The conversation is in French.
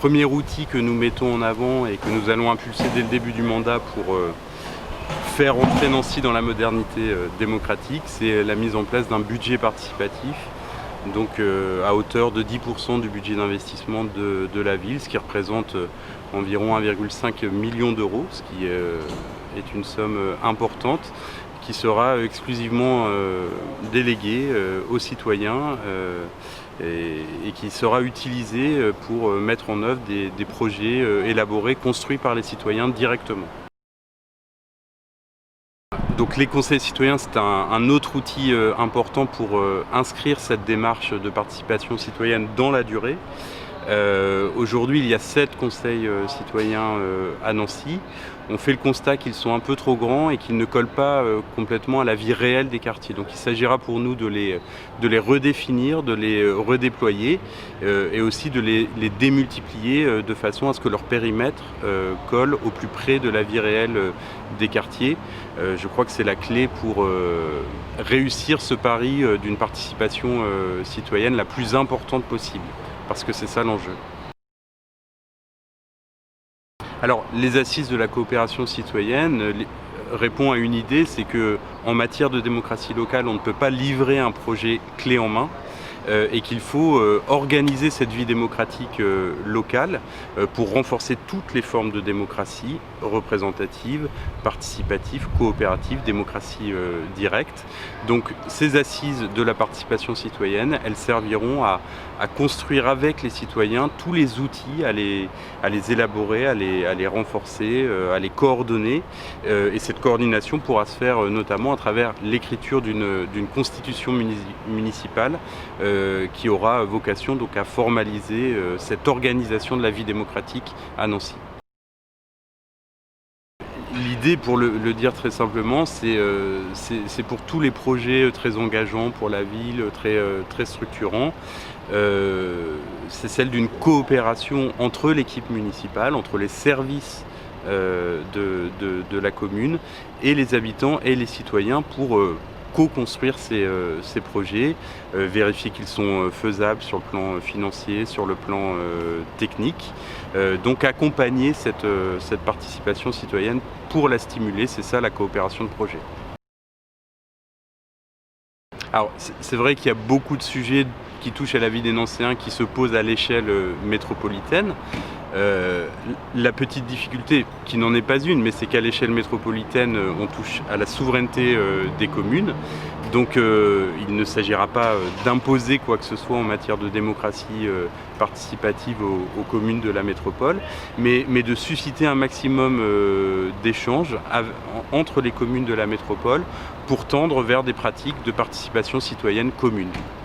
premier outil que nous mettons en avant et que nous allons impulser dès le début du mandat pour faire entrer Nancy dans la modernité démocratique, c'est la mise en place d'un budget participatif, donc à hauteur de 10% du budget d'investissement de la ville, ce qui représente environ 1,5 million d'euros, ce qui est une somme importante, qui sera exclusivement déléguée aux citoyens et qui sera utilisée pour mettre en œuvre des projets élaborés, construits par les citoyens directement. Donc les conseils citoyens, c'est un autre outil important pour inscrire cette démarche de participation citoyenne dans la durée. Aujourd'hui, il y a 7 conseils citoyens à Nancy. On fait le constat qu'ils sont un peu trop grands et qu'ils ne collent pas complètement à la vie réelle des quartiers. Donc il s'agira pour nous de les redéfinir, de les redéployer et aussi de les démultiplier de façon à ce que leur périmètre colle au plus près de la vie réelle des quartiers. Je crois que c'est la clé pour réussir ce pari d'une participation citoyenne la plus importante possible, parce que c'est ça l'enjeu. Alors, les assises de la coopération citoyenne répondent à une idée, c'est qu'en matière de démocratie locale, on ne peut pas livrer un projet clé en main et qu'il faut organiser cette vie démocratique locale pour renforcer toutes les formes de démocratie représentative, participative, coopérative, démocratie directe. Donc ces assises de la participation citoyenne, elles serviront à construire avec les citoyens tous les outils, à les élaborer, à les renforcer, à les coordonner. Et cette coordination pourra se faire notamment à travers l'écriture d'une constitution municipale qui aura vocation donc à formaliser cette organisation de la vie démocratique à Nancy. L'idée, pour le dire très simplement, c'est pour tous les projets très engageants pour la ville, très structurants, c'est celle d'une coopération entre l'équipe municipale, entre les services de la commune et les habitants et les citoyens pour co-construire ces projets, vérifier qu'ils sont faisables sur le plan financier, sur le plan technique. Donc accompagner cette participation citoyenne pour la stimuler, c'est ça la coopération de projet. Alors c'est vrai qu'il y a beaucoup de sujets qui touchent à la vie des Nancéens qui se posent à l'échelle métropolitaine. La petite difficulté, qui n'en est pas une, mais c'est qu'à l'échelle métropolitaine, on touche à la souveraineté des communes. Donc il ne s'agira pas d'imposer quoi que ce soit en matière de démocratie participative aux communes de la métropole, mais de susciter un maximum d'échanges entre les communes de la métropole pour tendre vers des pratiques de participation citoyenne communes.